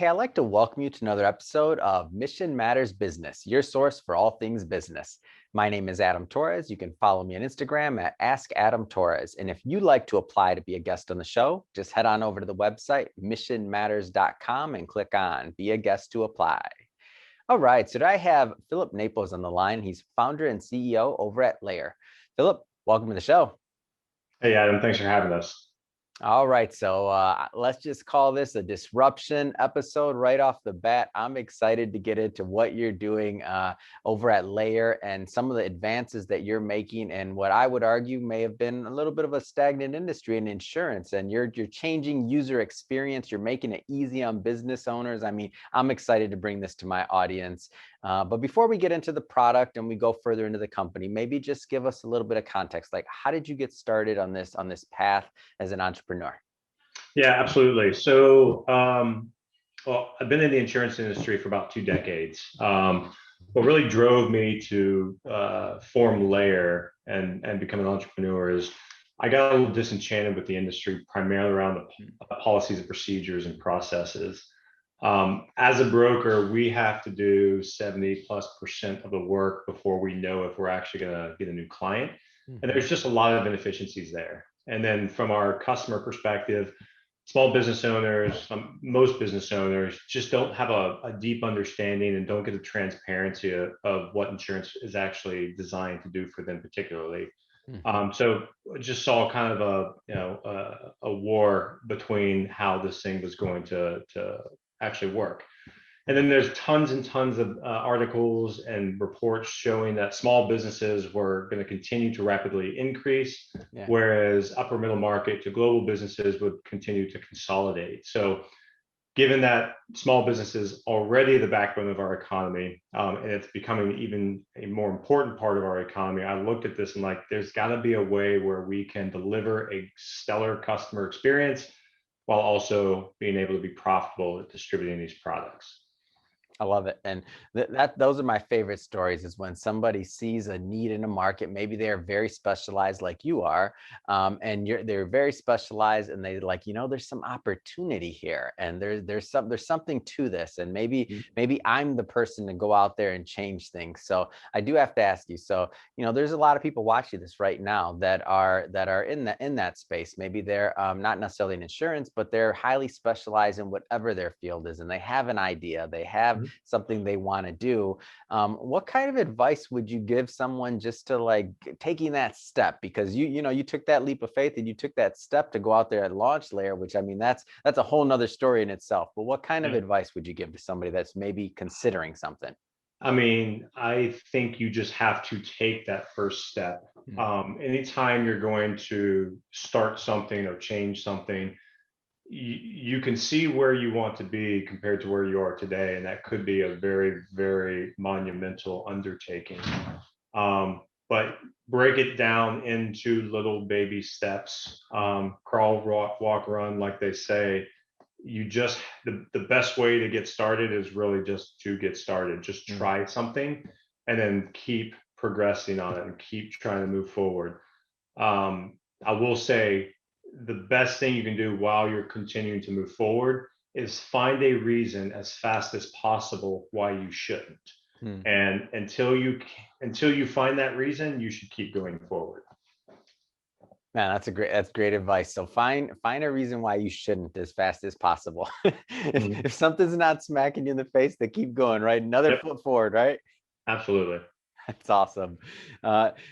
Hey, I'd like to welcome you to another episode of Mission Matters Business, your source for all things business. My name is Adam Torres. You can follow me on Instagram at Ask Adam Torres. And if you'd like to apply to be a guest on the show, just head on over to the website, missionmatters.com, and click on Be a Guest to Apply. All right, so today I have Phillip Naples on the line. He's founder and CEO over at Layr. Phillip, welcome to the show. Hey, Adam, thanks for having us. All right, so let's just call this a disruption episode right off the bat. I'm excited to get into what you're doing over at Layr and some of the advances that you're making and what I would argue may have been a little bit of a stagnant industry in insurance. And you're changing user experience. You're making it easy on business owners. I mean, I'm excited to bring this to my audience. But before we get into the product and we go further into the company, maybe just give us a little bit of context. Like, how did you get started on this path as an entrepreneur? Yeah, absolutely. So, well, I've been in the insurance industry for about 2 decades. What really drove me to form Layr and become an entrepreneur is I got a little disenchanted with the industry, primarily around the policies and procedures and processes. As a broker, we have to do 70+% of the work before we know if we're actually going to get a new client. And there's just a lot of inefficiencies there. And then from our customer perspective, small business owners, most business owners just don't have a deep understanding and don't get the transparency of what insurance is actually designed to do for them particularly. So just saw kind of a war between how this thing was going to actually work. And then there's tons and tons of articles and reports showing that small businesses were going to continue to rapidly increase, whereas upper middle market to global businesses would continue to consolidate. So given that small business is already the backbone of our economy, and it's becoming even a more important part of our economy, I looked at this and like, there's got to be a way where we can deliver a stellar customer experience while also being able to be profitable at distributing these products. I love it. And those are my favorite stories is when somebody sees a need in a market, maybe they're very specialized like you are, and they're very specialized and they like, there's some opportunity here and there's something to this. And maybe I'm the person to go out there and change things. So I do have to ask you, so, there's a lot of people watching this right now that are in that space. Maybe they're not necessarily in insurance, but they're highly specialized in whatever their field is. And they have an idea, they have something they want to do. What kind of advice would you give someone just to like taking that step? Because you took that leap of faith and you took that step to go out there and launch Layr, which I mean, that's a whole nother story in itself. But what kind of advice would you give to somebody that's maybe considering something? I mean, I think you just have to take that first step. Anytime you're going to start something or change something, you can see where you want to be compared to where you are today, and that could be a very, very monumental undertaking. But break it down into little baby steps. Crawl, walk, run, like they say. The best way to get started is really just to get started. Just try something, and then keep progressing on it and keep trying to move forward. I will say, the best thing you can do while you're continuing to move forward is find a reason as fast as possible why you shouldn't. And until you find that reason, you should keep going forward. Man, that's great advice. So find a reason why you shouldn't as fast as possible. If something's not smacking you in the face, then keep going, right? Another foot forward, right? Absolutely. That's awesome.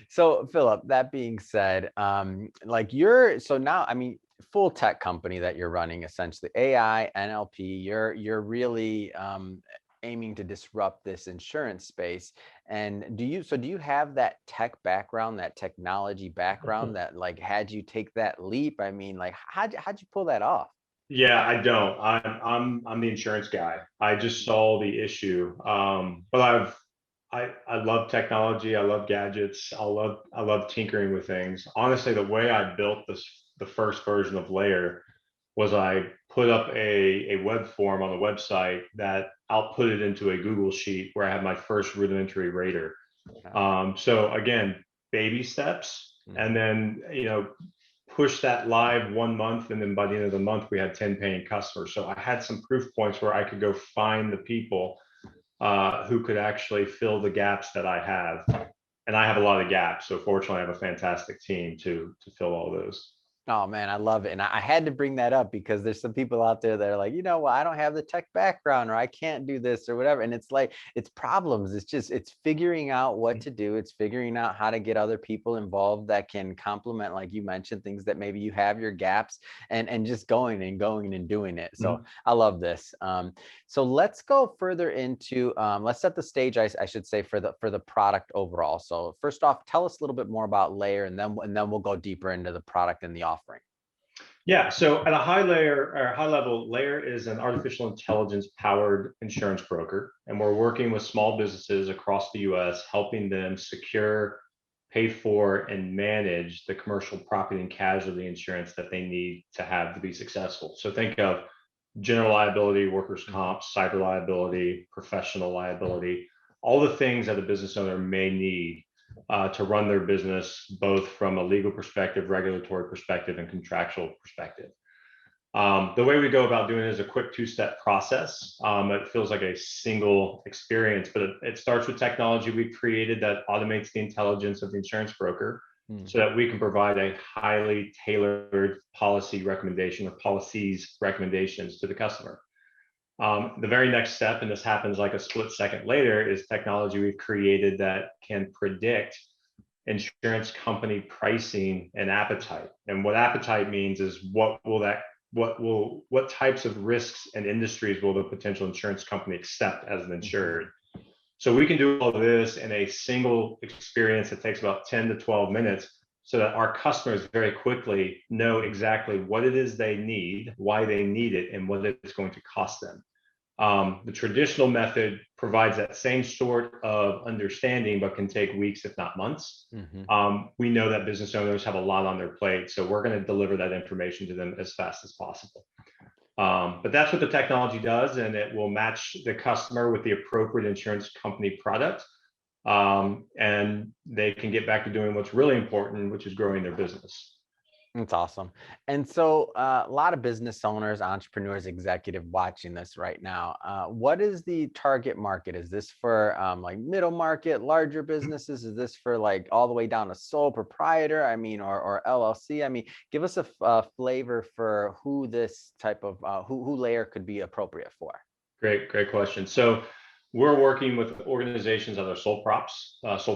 So Phillip, that being said, so now, I mean, full tech company that you're running, essentially AI, NLP, you're really aiming to disrupt this insurance space. And do you have that tech background, that technology background that like had you take that leap? I mean, like how'd you pull that off? Yeah, I don't. I'm the insurance guy. I just saw the issue. But I love technology. I love gadgets. I love tinkering with things. Honestly, the way I built the first version of Layr was I put up a web form on the website that outputted into a Google sheet where I had my first rudimentary rater. So again, baby steps, and then pushed that live 1 month, and then by the end of the month, we had 10 paying customers. So I had some proof points where I could go find the people who could actually fill the gaps that I have. And I have a lot of gaps. So fortunately, I have a fantastic team to fill all those. Oh man, I love it. And I had to bring that up because there's some people out there that are like, well, I don't have the tech background or I can't do this or whatever. And it's like, it's problems. It's figuring out what to do. It's figuring out how to get other people involved that can complement, like you mentioned, things that maybe you have your gaps, and just going and doing it. So I love this. So let's go further into, let's set the stage, I should say, for the product overall. So first off, tell us a little bit more about Layr, and then we'll go deeper into the product and the offering. Yeah, so at a high level, Layr is an artificial intelligence powered insurance broker, and we're working with small businesses across the US, helping them secure, pay for, and manage the commercial property and casualty insurance that they need to have to be successful. So think of general liability, workers' comp, cyber liability, professional liability, all the things that a business owner may need to run their business, both from a legal perspective, regulatory perspective, and contractual perspective. The way we go about doing it is a quick two-step process. It feels like a single experience, but it starts with technology we've created that automates the intelligence of the insurance broker so that we can provide a highly tailored policy recommendation or policies recommendations to the customer. The very next step, and this happens like a split second later, is technology we've created that can predict insurance company pricing and appetite. And what appetite means is what types of risks and industries will the potential insurance company accept as an insured. So we can do all of this in a single experience that takes about 10 to 12 minutes so that our customers very quickly know exactly what it is they need, why they need it, and what it's going to cost them. The traditional method provides that same sort of understanding, but can take weeks, if not months. We know that business owners have a lot on their plate, so we're going to deliver that information to them as fast as possible. But that's what the technology does, and it will match the customer with the appropriate insurance company product, and they can get back to doing what's really important, which is growing their business. That's awesome. And so a lot of business owners, entrepreneurs, executive watching this right now. What is the target market? Is this for like middle market, larger businesses? Is this for like all the way down to sole proprietor? I mean, or LLC? I mean, give us a flavor for who this type of who Layr could be appropriate for. Great question. So we're working with organizations that are sole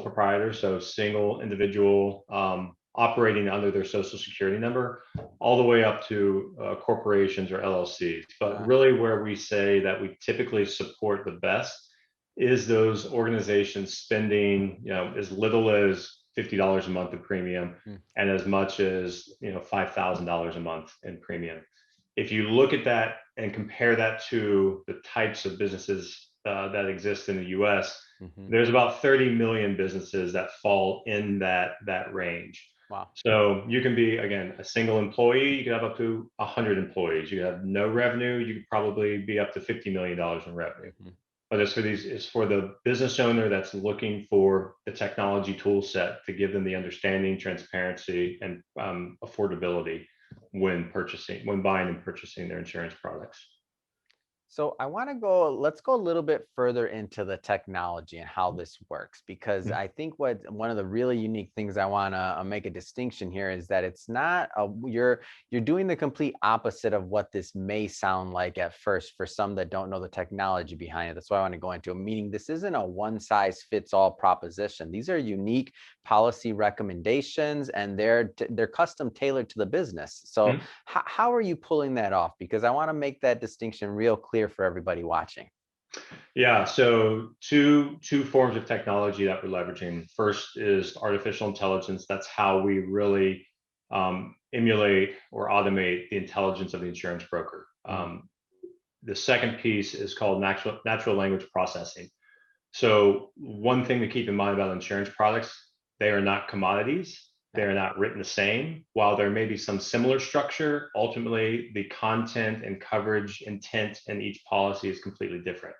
proprietors, so single individual operating under their social security number, all the way up to corporations or LLCs. But really where we say that we typically support the best is those organizations spending, as little as $50 a month in premium and as much as, $5,000 a month in premium. If you look at that and compare that to the types of businesses that exist in the US, there's about 30 million businesses that fall in that range. Wow. So you can be, again, a single employee, you could have up to 100 employees. You have no revenue, you could probably be up to $50 million in revenue. But it's for the business owner that's looking for the technology tool set to give them the understanding, transparency, and affordability when buying and purchasing their insurance products. So let's go a little bit further into the technology and how this works, because I think one of the really unique things I want to make a distinction here is that it's not you're doing the complete opposite of what this may sound like at first for some that don't know the technology behind it. That's why I want to go into it, meaning this isn't a one size fits all proposition. These are unique policy recommendations, and they're custom tailored to the business. So how are you pulling that off? Because I want to make that distinction real clear for everybody watching. Yeah, so two forms of technology that we're leveraging. First is artificial intelligence. That's how we really emulate or automate the intelligence of the insurance broker. The second piece is called natural language processing. So one thing to keep in mind about insurance products, they are not commodities. They are not written the same. While there may be some similar structure, ultimately the content and coverage intent in each policy is completely different.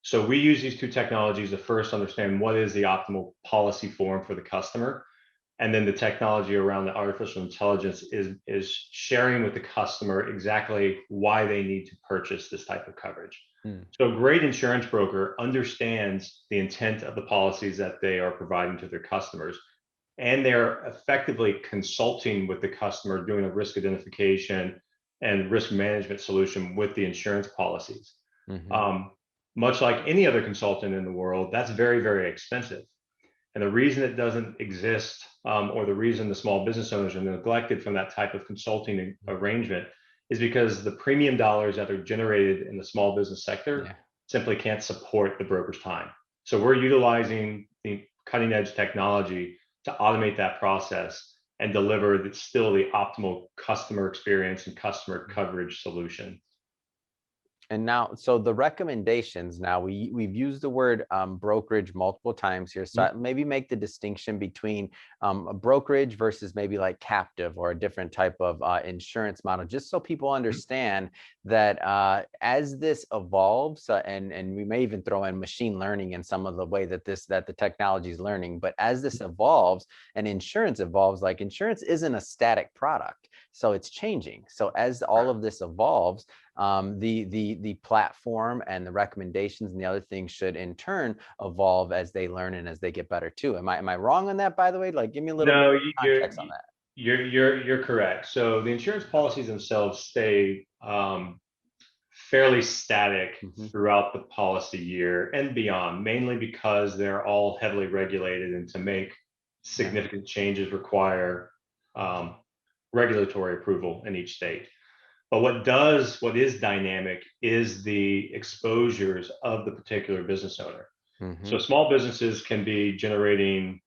So we use these two technologies to first understand what is the optimal policy form for the customer. And then the technology around the artificial intelligence is sharing with the customer exactly why they need to purchase this type of coverage. Mm. So a great insurance broker understands the intent of the policies that they are providing to their customers, and they're effectively consulting with the customer, doing a risk identification and risk management solution with the insurance policies. Hmm. Um, Much like any other consultant in the world, that's very, very expensive. And the reason it doesn't exist, or the reason the small business owners are neglected from that type of consulting arrangement, is because the premium dollars that are generated in the small business sector Yeah. simply can't support the broker's time. So we're utilizing the cutting edge technology to automate that process and deliver still the optimal customer experience and customer coverage solution. And now, so the recommendations, now we've used the word brokerage multiple times here. So maybe make the distinction between a brokerage versus maybe like captive or a different type of insurance model, just so people understand that as this evolves, and we may even throw in machine learning in some of the way that the technology is learning, but as this evolves and insurance evolves, like insurance isn't a static product, so it's changing. So as all of this evolves, the platform and the recommendations and the other things should in turn evolve as they learn and as they get better too. Am I wrong on that, by the way? Like, give me a little bit No, of context on that. you're correct. So the insurance policies themselves stay fairly static Hmm. throughout the policy year and beyond, mainly because they're all heavily regulated, and to make Yeah. significant changes require um, regulatory approval in each state. But what is dynamic is the exposures of the particular business owner. Hmm. So small businesses can be generating,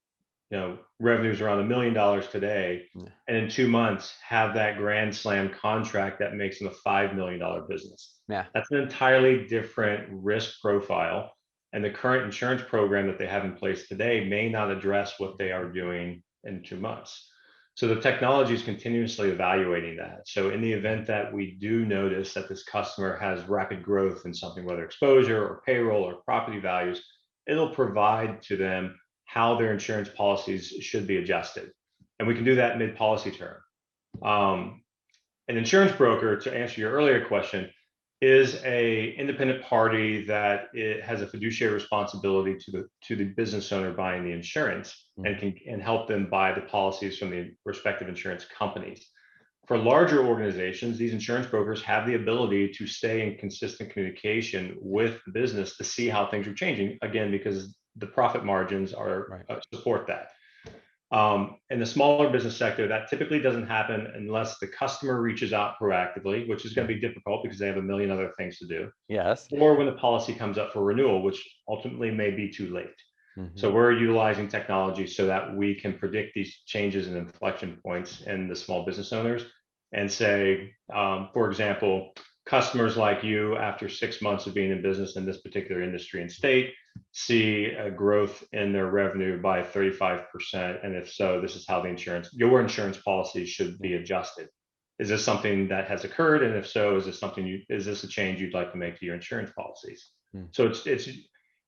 revenues around $1 million today, Yeah. and in 2 months have that grand slam contract that makes them a $5 million business. Yeah. That's an entirely different risk profile, and the current insurance program that they have in place today may not address what they are doing in 2 months. So the technology is continuously evaluating that. So in the event that we do notice that this customer has rapid growth in something, whether exposure or payroll or property values, it'll provide to them how their insurance policies should be adjusted. And we can do that mid-policy term. Um, an insurance broker, to answer your earlier question, is a independent party that it has a fiduciary responsibility to the business owner buying the insurance, and Hmm. can help them buy the policies from the respective insurance companies. For larger organizations, these insurance brokers have the ability to stay in consistent communication with the business to see how things are changing, again, because the profit margins are Right. support that. In the smaller business sector, that typically doesn't happen unless the customer reaches out proactively, which is going to be difficult because they have a million other things to do, Yes. or when the policy comes up for renewal, which ultimately may be too late. So Hmm. we're utilizing technology so that we can predict these changes and inflection points in the small business owners, and say, for example, customers like you, after 6 months of being in business in this particular industry and state, see a growth in their revenue by 35%. And if so, this is how your insurance policy should Yeah. be adjusted. Is this something that has occurred? And if so, is this a change you'd like to make to your insurance policies? Mm. So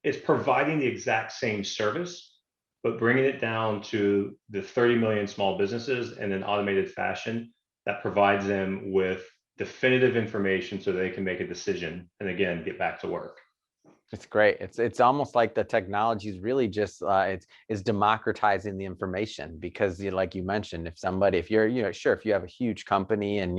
it's providing the exact same service, but bringing it down to the 30 million small businesses in an automated fashion that provides them with definitive information so they can make a decision and, again, get back to work. It's great. It's almost like the technology is really just it's democratizing the information, because like you mentioned, if you're, sure, if you have a huge company and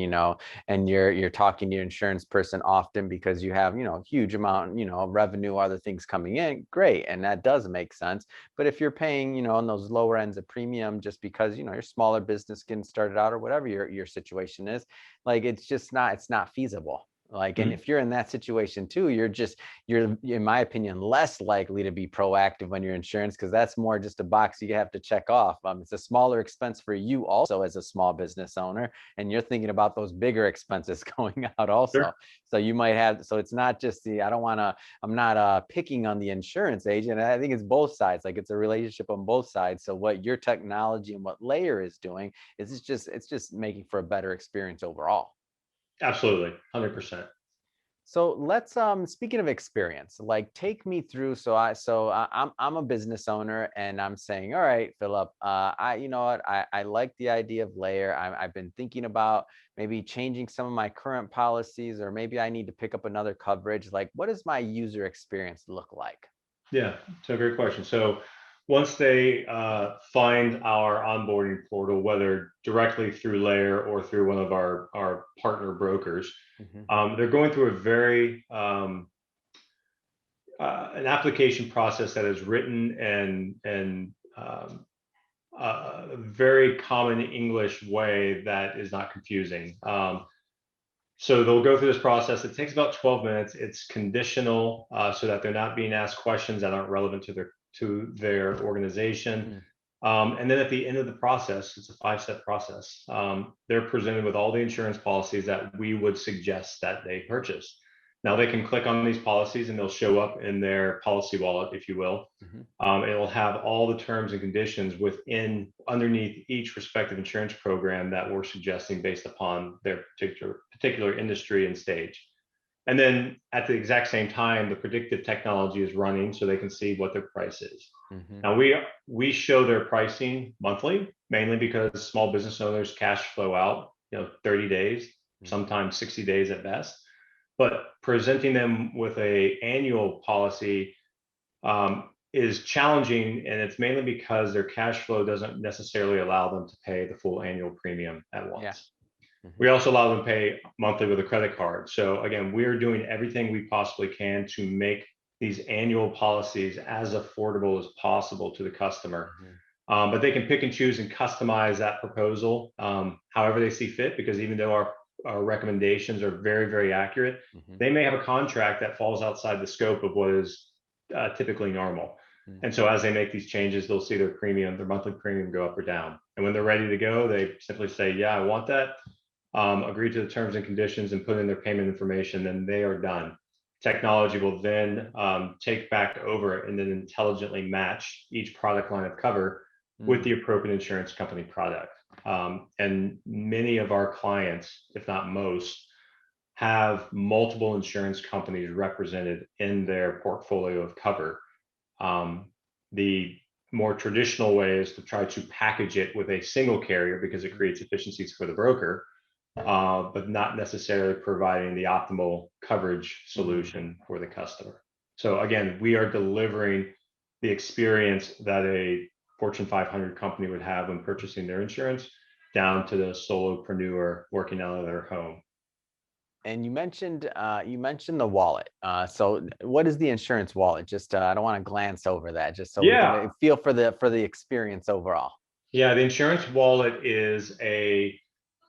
and you're talking to your insurance person often because you have, huge amount, revenue, other things coming in, great, and that does make sense. But if you're paying, on those lower ends of premium just because your smaller business getting started out or whatever your situation is, like it's not feasible. Like, and Mhm. if you're in that situation too, you're, in my opinion, less likely to be proactive on your insurance, because that's more just a box you have to check off. It's a smaller expense for you also as a small business owner, and you're thinking about those bigger expenses going out also. Sure. So you might have, so it's not just I'm not picking on the insurance agent. I think it's both sides. Like, it's a relationship on both sides. So what your technology and what Layr is doing is it's just making for a better experience overall. Absolutely. 100%. So let's speaking of experience, like take me through. I'm a business owner and I'm saying, all right, Philip, I you know what, I like the idea of Layr. I've been thinking about maybe changing some of my current policies, or maybe I need to pick up another coverage. Like, what does my user experience look like? Yeah, so great question. So once they find our onboarding portal, whether directly through Layr or through one of our partner brokers, Hmm. they're going through a very an application process that is written and a very common English way that is not confusing. So they'll go through this process. It takes about 12 minutes. It's conditional, so that they're not being asked questions that aren't relevant to their organization. Mm. And then at the end of the process, it's a 5-step process. They're presented with all the insurance policies that we would suggest that they purchase. Now they can click on these policies and they'll show up in their policy wallet, if you will. Hmm. It'll have all the terms and conditions within underneath each respective insurance program that we're suggesting based upon their particular industry and stage. And then at the exact same time, the predictive technology is running so they can see what their price is. Hmm. Now we show their pricing monthly, mainly because small business owners cash flow out, 30 days, sometimes 60 days at best. But presenting them with a annual policy is challenging, and it's mainly because their cash flow doesn't necessarily allow them to pay the full annual premium at Yeah. once. Hmm. We also allow them to pay monthly with a credit card. So again, we're doing everything we possibly can to make these annual policies as affordable as possible to the customer. Hmm. But they can pick and choose and customize that proposal however they see fit, because even though our recommendations are very, very accurate, Hmm. they may have a contract that falls outside the scope of what is typically normal. And so as they make these changes, they'll see their monthly premium go up or down. And when they're ready to go, they simply say, yeah, I want that, agree to the terms and conditions and put in their payment information, then they are done. Technology will then take back over and then intelligently match each product line of cover with the appropriate insurance company product. And many of our clients, if not most, have multiple insurance companies represented in their portfolio of cover. The more traditional way is to try to package it with a single carrier because it creates efficiencies for the broker, but not necessarily providing the optimal coverage solution for the customer. So again, we are delivering the experience that a Fortune 500 company would have when purchasing their insurance down to the solopreneur working out of their home. And you mentioned the wallet. So what is the insurance wallet? Just I don't want to glance over that, just so we can Yeah, feel for the experience overall. yeah. The insurance wallet is a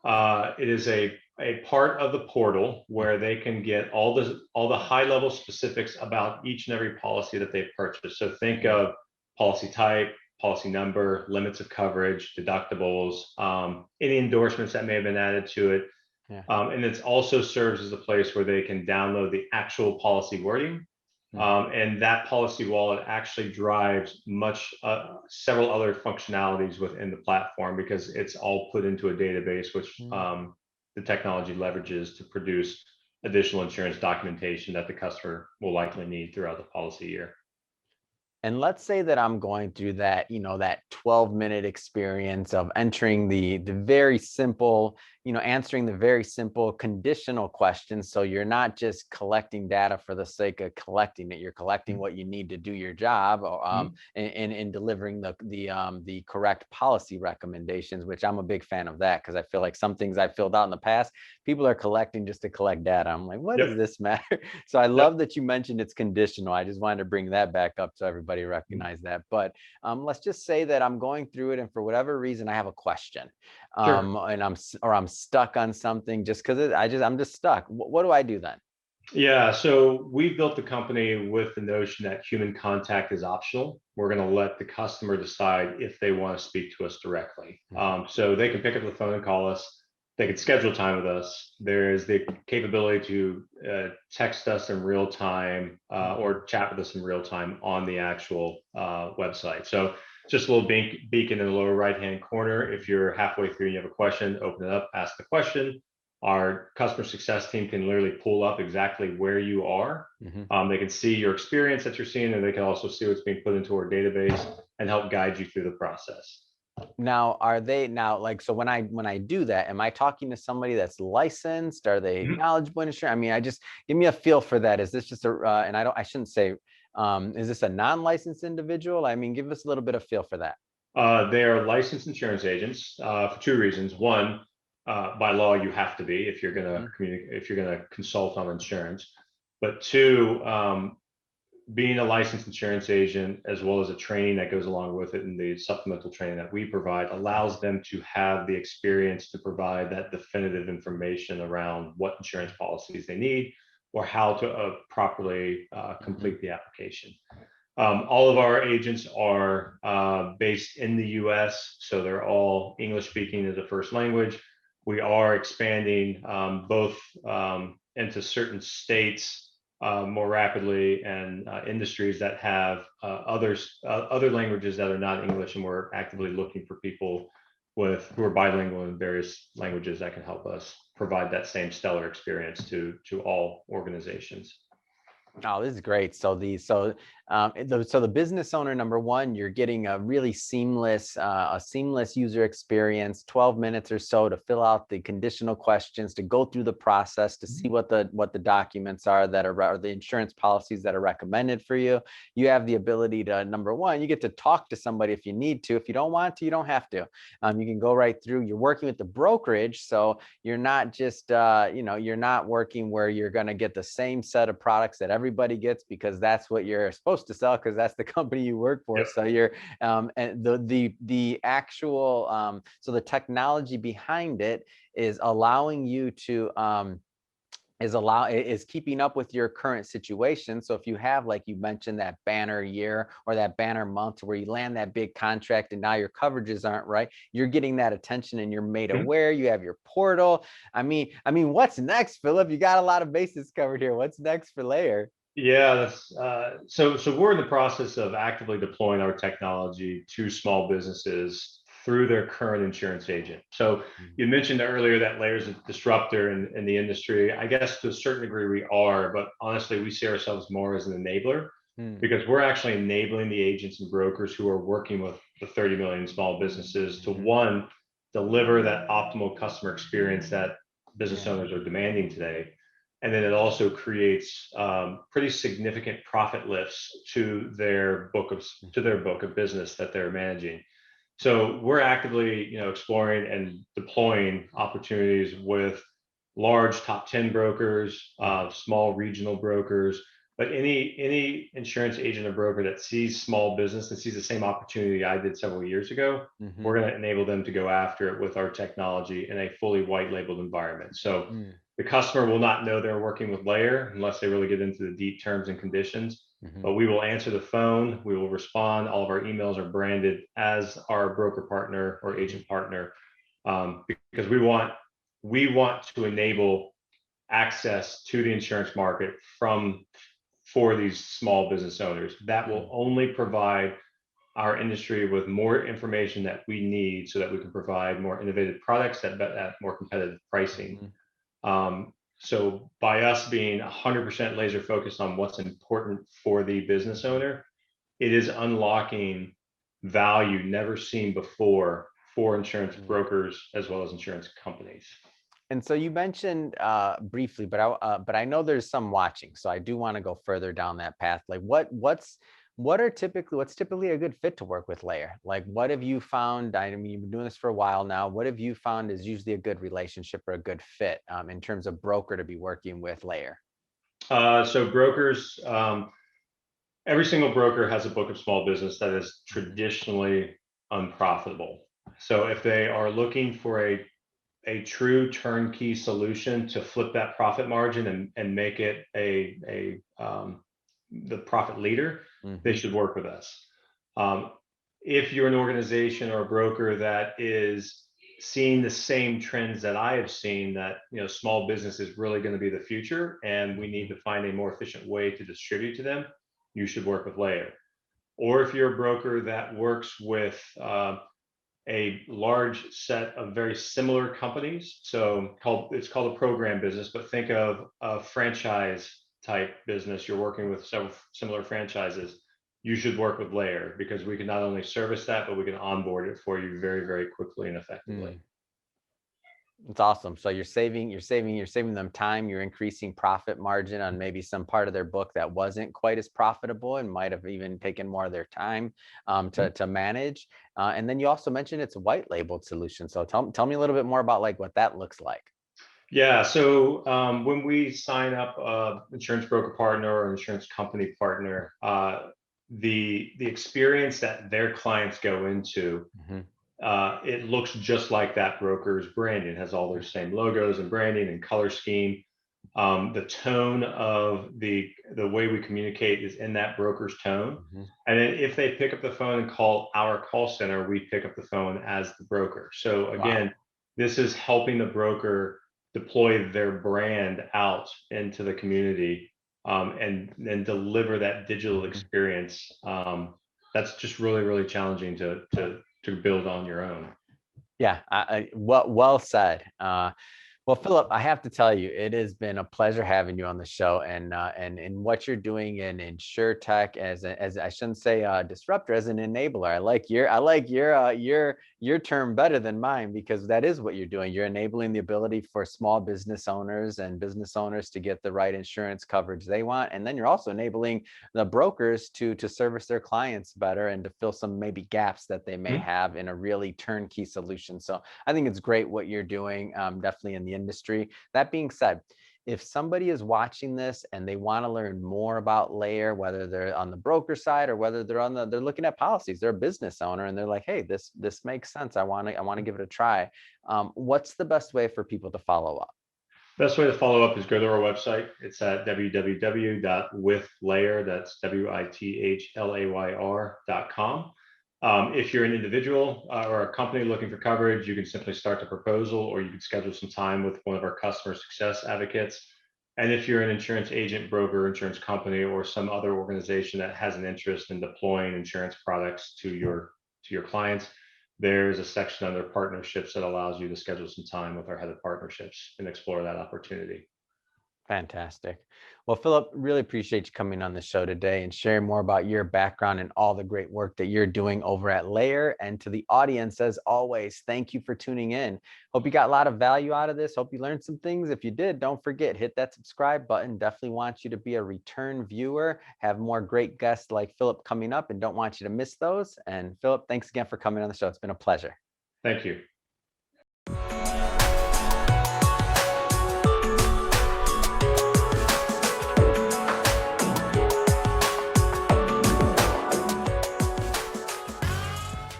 part of the portal where they can get all the high level specifics about each and every policy that they've purchased. So think of policy type, policy number, limits of coverage, deductibles, any endorsements that may have been added to it. Yeah. And it also serves as a place where they can download the actual policy wording. Mhm. And that policy wallet actually drives several other functionalities within the platform because it's all put into a database, which Mhm. the technology leverages to produce additional insurance documentation that the customer will likely need throughout the policy year. And let's say that I'm going through that, that 12-minute experience of entering the very simple, answering the very simple conditional questions. So you're not just collecting data for the sake of collecting it. You're collecting what you need to do your job, or Mhm. in delivering the correct policy recommendations, which I'm a big fan of that, because I feel like some things I filled out in the past, people are collecting just to collect data. I'm like, what does Yep. this matter? So I Yep. love that you mentioned it's conditional. I just wanted to bring that back up so everybody Mhm. recognize that. But let's just say that I'm going through it, and for whatever reason, I have a question, Sure. and I'm stuck on something just because I'm just stuck. What do I do then? Yeah, so we built the company with the notion that human contact is optional. We're going to let the customer decide if they want to speak to us directly. Mhm. So they can pick up the phone and call us. They can schedule time with us. There is the capability to text us in real time or chat with us in real time on the actual website. So just a little beacon in the lower right hand corner. If you're halfway through and you have a question, open it up, ask the question. our customer success team can literally pull up exactly where you are. Mhm. They can see your experience that you're seeing, and they can also see what's being put into our database and help guide you through the process. Now, are they now like, so when I do that, am I talking to somebody that's licensed? Are they Mhm. knowledgeable in insurance? I mean, I just give me a feel for that. Is this just a and I shouldn't say is this a non-licensed individual? I mean, give us a little bit of feel for that. They are licensed insurance agents for two reasons. One, by law, you have to be if you're going to Mhm. communicate, if you're going to consult on insurance. But two, being a licensed insurance agent, as well as a training that goes along with it and the supplemental training that we provide, allows them to have the experience to provide that definitive information around what insurance policies they need or how to properly Mhm. complete the application. All of our agents are based in the US, so they're all English speaking as a first language. We are expanding both into certain states more rapidly, and industries that have other languages that are not English, and we're actively looking for people who are bilingual in various languages that can help us provide that same stellar experience to all organizations. Oh, this is great. So the business owner, number one, you're getting a really seamless user experience, 12 minutes or so to fill out the conditional questions, to go through the process, to see what the documents are that are, or the insurance policies that are recommended for you. You have the ability to, number one, you get to talk to somebody if you need to. If you don't want to, you don't have to. You can go right through. You're working with the brokerage, so you're not just you're not working where you're going to get the same set of products that everybody gets, because that's what you're supposed to sell, because that's the company you work for. Yep. So you're and the actual so the technology behind it is allowing you to is keeping up with your current situation. So if you have, like you mentioned, that banner year or that banner month where you land that big contract and now your coverages aren't right, you're getting that attention and you're made Mhm. aware. You have your portal. I mean, what's next, Philip? You got a lot of bases covered here. What's next for Layr? Yeah, that's so we're in the process of actively deploying our technology to small businesses through their current insurance agent. So you mentioned earlier that Layr is a disruptor in the industry. I guess to a certain degree we are, but honestly, we see ourselves more as an enabler Hmm. because we're actually enabling the agents and brokers who are working with the 30 million small businesses to Mhm. one, deliver that optimal customer experience that business Yeah. owners are demanding today, and then it also creates pretty significant profit lifts to their book of business that they're managing. So we're actively, exploring and deploying opportunities with large top 10 brokers, small regional brokers, but any insurance agent or broker that sees small business and sees the same opportunity I did several years ago, Mhm. we're going to enable them to go after it with our technology in a fully white labeled environment. So Mhm. the customer will not know they're working with Layr unless they really get into the deep terms and conditions. Mhm. But we will answer the phone, we will respond. All of our emails are branded as our broker partner or agent partner, because we want to enable access to the insurance market for these small business owners. That will Mhm. only provide our industry with more information that we need so that we can provide more innovative products at more competitive pricing. Mhm. So by us being 100% laser focused on what's important for the business owner, it is unlocking value never seen before for insurance Mhm. brokers as well as insurance companies. And so you mentioned briefly, but I know there's some watching, so I do want to go further down that path. Like, what's typically a good fit to work with Layr? Like, what have you found? I mean, you've been doing this for a while now. What have you found is usually a good relationship or a good fit in terms of broker to be working with Layr? So brokers, every single broker has a book of small business that is Mhm. traditionally unprofitable. So if they are looking for a true turnkey solution to flip that profit margin and make it the profit leader, they Mhm. should work with us. Um, if you're an organization or a broker that is seeing the same trends that I have seen, that small business is really going to be the future, and we need Mhm. to find a more efficient way to distribute to them, you should work with Layr. Or if you're a broker that works with a large set of very similar companies. So it's called a program business, but think of a franchise type business. You're working with several similar franchises. You should work with Layr because we can not only service that, but we can onboard it for you very, very quickly and effectively. It's awesome. So you're saving them time. You're increasing profit margin on maybe some part of their book that wasn't quite as profitable and might have even taken more of their time to manage. And then you also mentioned it's a white labeled solution. So tell me a little bit more about like what that looks like. Yeah. So when we sign up an insurance broker partner or an insurance company partner, the experience that their clients go into, Mhm. it looks just like that broker's branding. It has all their same logos and branding and color scheme. The tone of the way we communicate is in that broker's tone. Mhm. And then if they pick up the phone and call our call center, we pick up the phone as the broker. So Wow. again, this is helping the broker deploy their brand out into the community, and then deliver that digital Mhm. experience. That's just really, really challenging to build on your own. Yeah, well said. Well, Philip, I have to tell you, it has been a pleasure having you on the show, and in what you're doing in InsurTech as I shouldn't say disruptor, as an enabler. I like your term better than mine because that is what you're doing. You're enabling the ability for small business owners and business owners to get the right insurance coverage they want, and then you're also enabling the brokers to service their clients better and to fill some maybe gaps that they may Mhm. have in a really turnkey solution. So I think it's great what you're doing, definitely in the industry. That being said, if somebody is watching this and they want to learn more about Layr, whether they're on the broker side or whether they're looking at policies, they're a business owner and they're like, hey, this makes sense. I want to give it a try. What's the best way for people to follow up? Best way to follow up is go to our website. It's at www.withlayr, that's WITHLAYR.com. If you're an individual or a company looking for coverage, you can simply start the proposal or you can schedule some time with one of our customer success advocates. And if you're an insurance agent, broker, insurance company, or some other organization that has an interest in deploying insurance products to your clients, there's a section under partnerships that allows you to schedule some time with our head of partnerships and explore that opportunity. Fantastic. Well, Philip, really appreciate you coming on the show today and sharing more about your background and all the great work that you're doing over at Layr. And to the audience, as always, thank you for tuning in. Hope you got a lot of value out of this. Hope you learned some things. If you did, don't forget, hit that subscribe button. Definitely want you to be a return viewer, have more great guests like Philip coming up, and don't want you to miss those. And Philip, thanks again for coming on the show. It's been a pleasure. Thank you.